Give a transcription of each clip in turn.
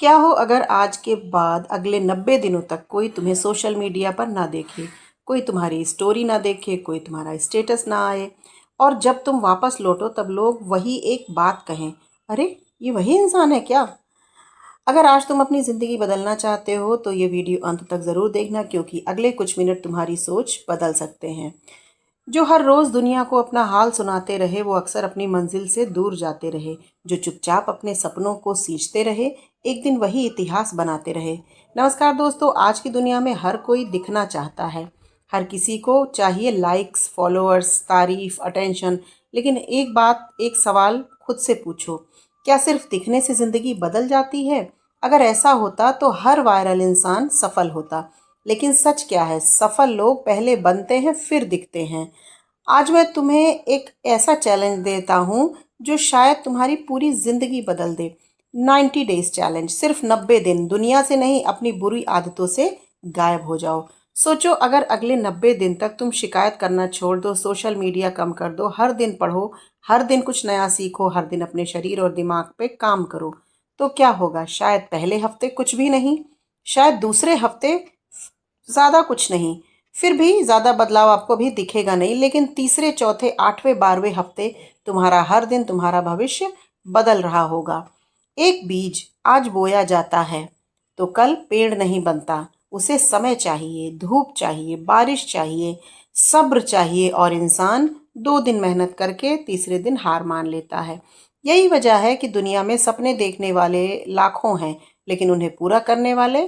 क्या हो अगर आज के बाद अगले 90 दिनों तक कोई तुम्हें सोशल मीडिया पर ना देखे, कोई तुम्हारी स्टोरी ना देखे, कोई तुम्हारा स्टेटस ना आए, और जब तुम वापस लौटो तब लोग वही एक बात कहें, अरे ये वही इंसान है क्या? अगर आज तुम अपनी ज़िंदगी बदलना चाहते हो तो ये वीडियो अंत तक ज़रूर देखना, क्योंकि अगले कुछ मिनट तुम्हारी सोच बदल सकते हैं। जो हर रोज़ दुनिया को अपना हाल सुनाते रहे वो अक्सर अपनी मंजिल से दूर जाते रहे। जो चुपचाप अपने सपनों को सींचते रहे एक दिन वही इतिहास बनाते रहे। नमस्कार दोस्तों, आज की दुनिया में हर कोई दिखना चाहता है। हर किसी को चाहिए लाइक्स, फॉलोअर्स, तारीफ, अटेंशन। लेकिन एक सवाल खुद से पूछो, क्या सिर्फ दिखने से ज़िंदगी बदल जाती है? अगर ऐसा होता तो हर वायरल इंसान सफल होता। लेकिन सच क्या है? सफल लोग पहले बनते हैं फिर दिखते हैं। आज मैं तुम्हें एक ऐसा चैलेंज देता हूँ जो शायद तुम्हारी पूरी जिंदगी बदल दे। 90 डेज चैलेंज। सिर्फ 90 दिन दुनिया से नहीं, अपनी बुरी आदतों से गायब हो जाओ। सोचो, अगर अगले 90 दिन तक तुम शिकायत करना छोड़ दो, सोशल मीडिया कम कर दो, हर दिन पढ़ो, हर दिन कुछ नया सीखो, हर दिन अपने शरीर और दिमाग पे काम करो, तो क्या होगा? शायद पहले हफ्ते कुछ भी नहीं, शायद दूसरे हफ्ते ज़्यादा कुछ नहीं, फिर भी ज़्यादा बदलाव आपको भी दिखेगा नहीं, लेकिन तीसरे, चौथे, 8वें, 12वें हफ्ते तुम्हारा हर दिन, तुम्हारा भविष्य बदल रहा होगा। एक बीज आज बोया जाता है तो कल पेड़ नहीं बनता। उसे समय चाहिए, धूप चाहिए, बारिश चाहिए, सब्र चाहिए, और इंसान 2 दिन मेहनत करके तीसरे दिन हार मान लेता है। यही वजह है कि दुनिया में सपने देखने वाले लाखों हैं, लेकिन उन्हें पूरा करने वाले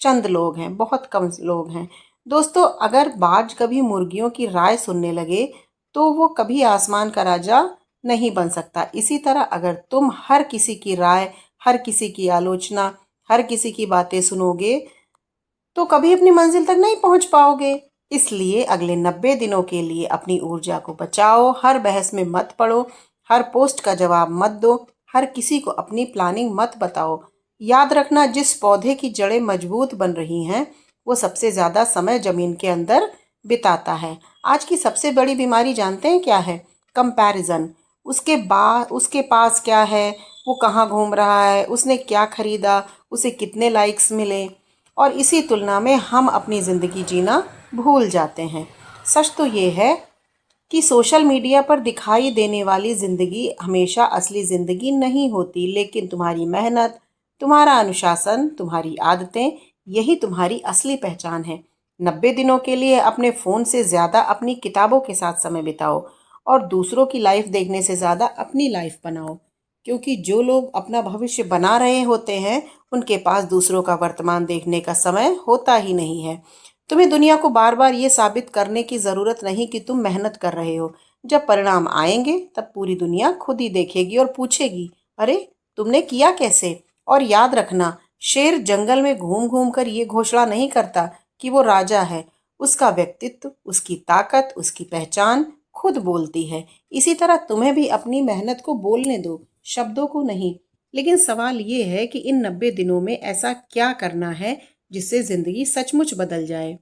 चंद लोग हैं, बहुत कम लोग हैं। दोस्तों, अगर बाज कभी मुर्गियों की राय सुनने लगे तो वो कभी आसमान का राजा नहीं बन सकता। इसी तरह अगर तुम हर किसी की राय, हर किसी की आलोचना, हर किसी की बातें सुनोगे तो कभी अपनी मंजिल तक नहीं पहुंच पाओगे। इसलिए अगले 90 दिनों के लिए अपनी ऊर्जा को बचाओ, हर बहस में मत पड़ो, हर पोस्ट का जवाब मत दो, हर किसी को अपनी प्लानिंग मत बताओ। याद रखना, जिस पौधे की जड़ें मजबूत बन रही हैं वो सबसे ज़्यादा समय जमीन के अंदर बिताता है। आज की सबसे बड़ी बीमारी जानते हैं क्या है? कंपैरिजन। उसके पास क्या है, वो कहाँ घूम रहा है, उसने क्या खरीदा, उसे कितने लाइक्स मिले, और इसी तुलना में हम अपनी ज़िंदगी जीना भूल जाते हैं। सच तो ये है कि सोशल मीडिया पर दिखाई देने वाली ज़िंदगी हमेशा असली ज़िंदगी नहीं होती, लेकिन तुम्हारी मेहनत, तुम्हारा अनुशासन, तुम्हारी आदतें, यही तुम्हारी असली पहचान है। 90 दिनों के लिए अपने फ़ोन से ज़्यादा अपनी किताबों के साथ समय बिताओ, और दूसरों की लाइफ देखने से ज़्यादा अपनी लाइफ बनाओ, क्योंकि जो लोग अपना भविष्य बना रहे होते हैं उनके पास दूसरों का वर्तमान देखने का समय होता ही नहीं है। तुम्हें दुनिया को बार बार ये साबित करने की ज़रूरत नहीं कि तुम मेहनत कर रहे हो। जब परिणाम आएंगे तब पूरी दुनिया खुद ही देखेगी और पूछेगी, अरे तुमने किया कैसे? और याद रखना, शेर जंगल में घूम घूम कर ये घोषणा नहीं करता कि वो राजा है। उसका व्यक्तित्व, उसकी ताकत, उसकी पहचान खुद बोलती है। इसी तरह तुम्हें भी अपनी मेहनत को बोलने दो, शब्दों को नहीं। लेकिन सवाल ये है कि इन 90 दिनों में ऐसा क्या करना है जिससे ज़िंदगी सचमुच बदल जाए।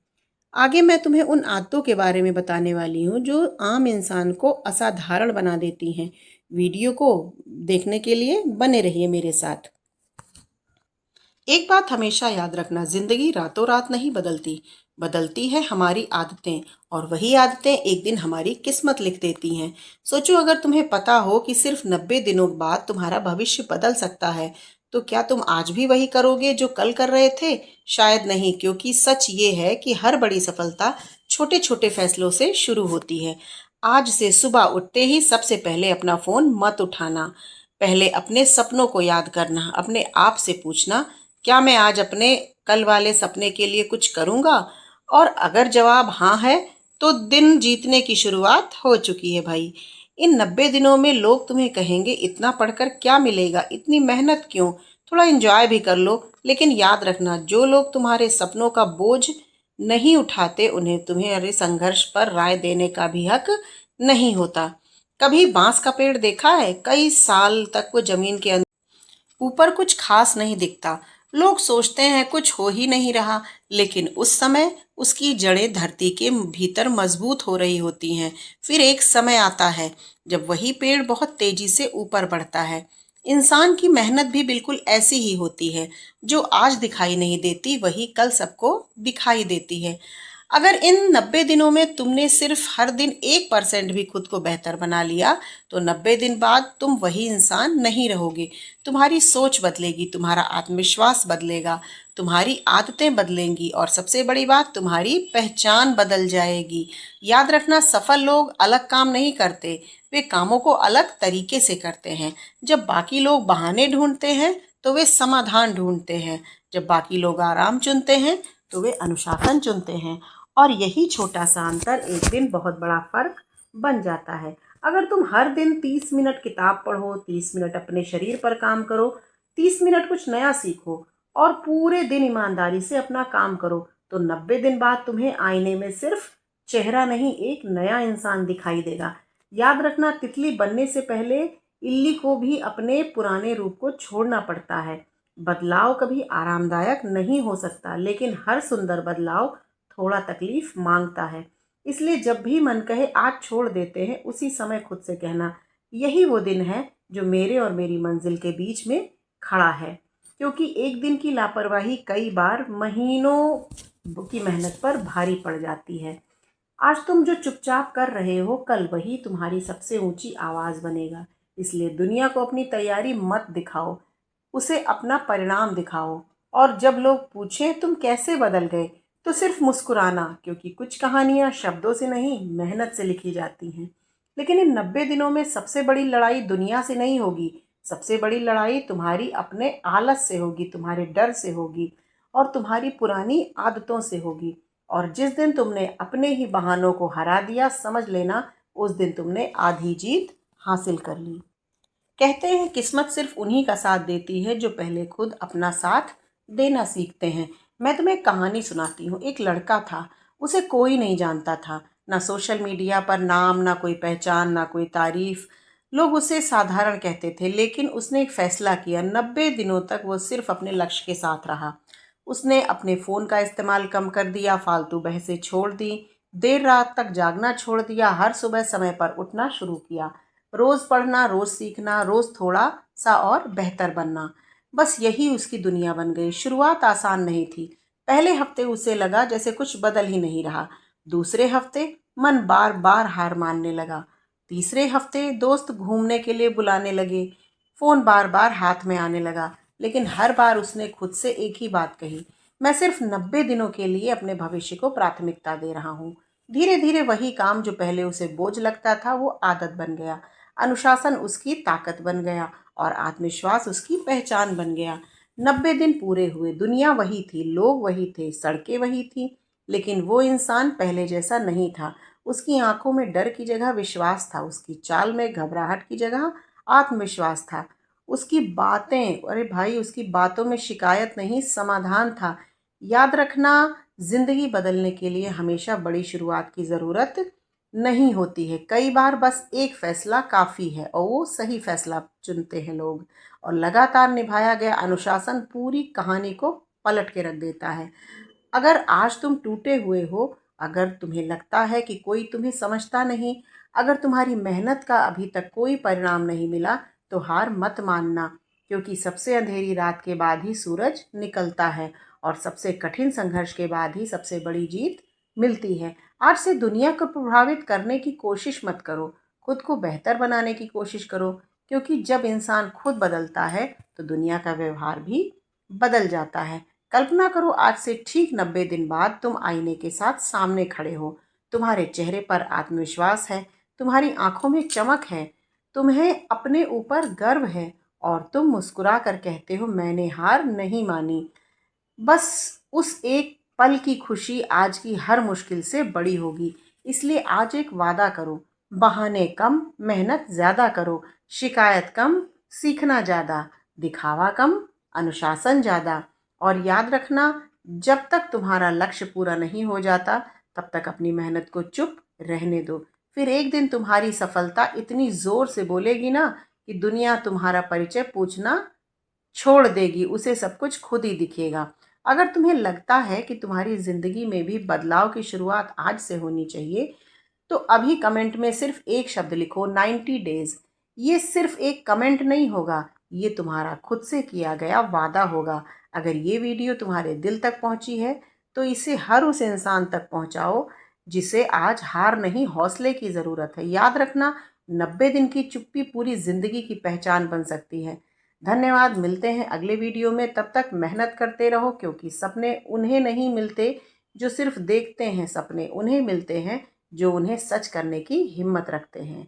आगे मैं तुम्हें उन आदतों के बारे में बताने वाली हूँ जो आम इंसान को असाधारण बना देती हैं। वीडियो को देखने के लिए बने रहिए मेरे साथ। एक बात हमेशा याद रखना, जिंदगी रातों रात नहीं बदलती, बदलती है हमारी आदतें, और वही आदतें एक दिन हमारी किस्मत लिख देती हैं। सोचो, अगर तुम्हें पता हो कि सिर्फ 90 दिनों बाद तुम्हारा भविष्य बदल सकता है, तो क्या तुम आज भी वही करोगे जो कल कर रहे थे? शायद नहीं, क्योंकि सच ये है कि हर बड़ी सफलता छोटे छोटे फैसलों से शुरू होती है। आज से सुबह उठते ही सबसे पहले अपना फोन मत उठाना। पहले अपने सपनों को याद करना, अपने आप से पूछना, क्या मैं आज अपने कल वाले सपने के लिए कुछ करूंगा? और अगर जवाब हाँ है तो दिन जीतने की शुरुआत हो चुकी है भाई। इन 90 दिनों में लोग तुम्हें कहेंगे, इतना पढ़कर क्या मिलेगा, इतनी मेहनत क्यों, थोड़ा एंजॉय भी कर लो। लेकिन याद रखना, जो लोग तुम्हारे सपनों का बोझ नहीं उठाते उन्हें तुम्हारे संघर्ष पर राय देने का भी हक नहीं होता। कभी बांस का पेड़ देखा है? कई साल तक वो जमीन के ऊपर कुछ खास नहीं दिखता। लोग सोचते हैं कुछ हो ही नहीं रहा, लेकिन उस समय उसकी जड़ें धरती के भीतर मजबूत हो रही होती हैं। फिर एक समय आता है जब वही पेड़ बहुत तेजी से ऊपर बढ़ता है। इंसान की मेहनत भी बिल्कुल ऐसी ही होती है। जो आज दिखाई नहीं देती वही कल सबको दिखाई देती है। अगर इन 90 दिनों में तुमने सिर्फ हर दिन 1% भी खुद को बेहतर बना लिया, तो 90 दिन बाद तुम वही इंसान नहीं रहोगे। तुम्हारी सोच बदलेगी, तुम्हारा आत्मविश्वास बदलेगा, तुम्हारी आदतें बदलेंगी और सबसे बड़ी बात, तुम्हारी पहचान बदल जाएगी। याद रखना, सफल लोग अलग काम नहीं करते, वे कामों को अलग तरीके से करते हैं। जब बाकी लोग बहाने ढूंढते हैं तो वे समाधान ढूंढते हैं। जब बाकी लोग आराम चुनते हैं तो वे अनुशासन चुनते हैं। और यही छोटा सा अंतर एक दिन बहुत बड़ा फर्क बन जाता है। अगर तुम हर दिन 30 मिनट किताब पढ़ो, 30 मिनट अपने शरीर पर काम करो, 30 मिनट कुछ नया सीखो और पूरे दिन ईमानदारी से अपना काम करो, तो 90 दिन बाद तुम्हें आईने में सिर्फ चेहरा नहीं, एक नया इंसान दिखाई देगा। याद रखना, तितली बनने से पहले इल्ली को भी अपने पुराने रूप को छोड़ना पड़ता है। बदलाव कभी आरामदायक नहीं हो सकता, लेकिन हर सुंदर बदलाव थोड़ा तकलीफ मांगता है। इसलिए जब भी मन कहे आज छोड़ देते हैं, उसी समय खुद से कहना, यही वो दिन है जो मेरे और मेरी मंजिल के बीच में खड़ा है। क्योंकि एक दिन की लापरवाही कई बार महीनों की मेहनत पर भारी पड़ जाती है। आज तुम जो चुपचाप कर रहे हो, कल वही तुम्हारी सबसे ऊंची आवाज बनेगा। इसलिए दुनिया को अपनी तैयारी मत दिखाओ, उसे अपना परिणाम दिखाओ। और जब लोग पूछें तुम कैसे बदल गए, तो सिर्फ मुस्कुराना, क्योंकि कुछ कहानियां शब्दों से नहीं, मेहनत से लिखी जाती हैं। लेकिन इन 90 दिनों में सबसे बड़ी लड़ाई दुनिया से नहीं होगी, सबसे बड़ी लड़ाई तुम्हारी अपने आलस से होगी, तुम्हारे डर से होगी और तुम्हारी पुरानी आदतों से होगी। और जिस दिन तुमने अपने ही बहानों को हरा दिया, समझ लेना उस दिन तुमने आधी जीत हासिल कर ली। कहते हैं किस्मत सिर्फ उन्हीं का साथ देती है जो पहले खुद अपना साथ देना सीखते हैं। मैं तुम्हें एक कहानी सुनाती हूँ। एक लड़का था, उसे कोई नहीं जानता था, ना सोशल मीडिया पर नाम, ना कोई पहचान, ना कोई तारीफ। लोग उसे साधारण कहते थे, लेकिन उसने एक फैसला किया। 90 दिनों तक वो सिर्फ अपने लक्ष्य के साथ रहा। उसने अपने फ़ोन का इस्तेमाल कम कर दिया, फालतू बहसें छोड़ दी, देर रात तक जागना छोड़ दिया, हर सुबह समय पर उठना शुरू किया। रोज़ पढ़ना, रोज़ सीखना, रोज़ थोड़ा सा और बेहतर बनना, बस यही उसकी दुनिया बन गई। शुरुआत आसान नहीं थी। पहले हफ्ते उसे लगा जैसे कुछ बदल ही नहीं रहा। दूसरे हफ्ते मन बार बार हार मानने लगा। तीसरे हफ्ते दोस्त घूमने के लिए बुलाने लगे। फ़ोन बार बार हाथ में आने लगा। लेकिन हर बार उसने खुद से एक ही बात कही, मैं सिर्फ 90 दिनों के लिए अपने भविष्य को प्राथमिकता दे रहा हूँ। धीरे धीरे वही काम जो पहले उसे बोझ लगता था, वो आदत बन गया। अनुशासन उसकी ताकत बन गया और आत्मविश्वास उसकी पहचान बन गया। 90 दिन पूरे हुए, दुनिया वही थी, लोग वही थे, सड़कें वही थी, लेकिन वो इंसान पहले जैसा नहीं था। उसकी आंखों में डर की जगह विश्वास था, उसकी चाल में घबराहट की जगह आत्मविश्वास था। उसकी बातें, अरे भाई, उसकी बातों में शिकायत नहीं, समाधान था। याद रखना, जिंदगी बदलने के लिए हमेशा बड़ी शुरुआत की ज़रूरत नहीं होती है। कई बार बस एक फैसला काफ़ी है और वो सही फैसला चुनते हैं लोग। और लगातार निभाया गया अनुशासन पूरी कहानी को पलट के रख देता है। अगर आज तुम टूटे हुए हो, अगर तुम्हें लगता है कि कोई तुम्हें समझता नहीं, अगर तुम्हारी मेहनत का अभी तक कोई परिणाम नहीं मिला, तो हार मत मानना, क्योंकि सबसे अंधेरी रात के बाद ही सूरज निकलता है और सबसे कठिन संघर्ष के बाद ही सबसे बड़ी जीत मिलती है। आज से दुनिया को प्रभावित करने की कोशिश मत करो, खुद को बेहतर बनाने की कोशिश करो, क्योंकि जब इंसान खुद बदलता है तो दुनिया का व्यवहार भी बदल जाता है। कल्पना करो, आज से ठीक 90 दिन बाद तुम आईने के साथ सामने खड़े हो। तुम्हारे चेहरे पर आत्मविश्वास है, तुम्हारी आंखों में चमक है, तुम्हें अपने ऊपर गर्व है और तुम मुस्कुरा कर कहते हो, मैंने हार नहीं मानी। बस उस एक पल की खुशी आज की हर मुश्किल से बड़ी होगी। इसलिए आज एक वादा करो, बहाने कम, मेहनत ज़्यादा करो, शिकायत कम, सीखना ज़्यादा, दिखावा कम, अनुशासन ज़्यादा। और याद रखना, जब तक तुम्हारा लक्ष्य पूरा नहीं हो जाता, तब तक अपनी मेहनत को चुप रहने दो। फिर एक दिन तुम्हारी सफलता इतनी ज़ोर से बोलेगी ना कि दुनिया तुम्हारा परिचय पूछना छोड़ देगी, उसे सब कुछ खुद ही दिखेगा। अगर तुम्हें लगता है कि तुम्हारी ज़िंदगी में भी बदलाव की शुरुआत आज से होनी चाहिए, तो अभी कमेंट में सिर्फ एक शब्द लिखो, 90 डेज। ये सिर्फ एक कमेंट नहीं होगा, ये तुम्हारा खुद से किया गया वादा होगा। अगर ये वीडियो तुम्हारे दिल तक पहुंची है तो इसे हर उस इंसान तक पहुंचाओ जिसे आज हार नहीं हौसले की ज़रूरत है। याद रखना, 90 दिन की चुप्पी पूरी ज़िंदगी की पहचान बन सकती है। धन्यवाद, मिलते हैं अगले वीडियो में। तब तक मेहनत करते रहो, क्योंकि सपने उन्हें नहीं मिलते जो सिर्फ देखते हैं, सपने उन्हें मिलते हैं जो उन्हें सच करने की हिम्मत रखते हैं।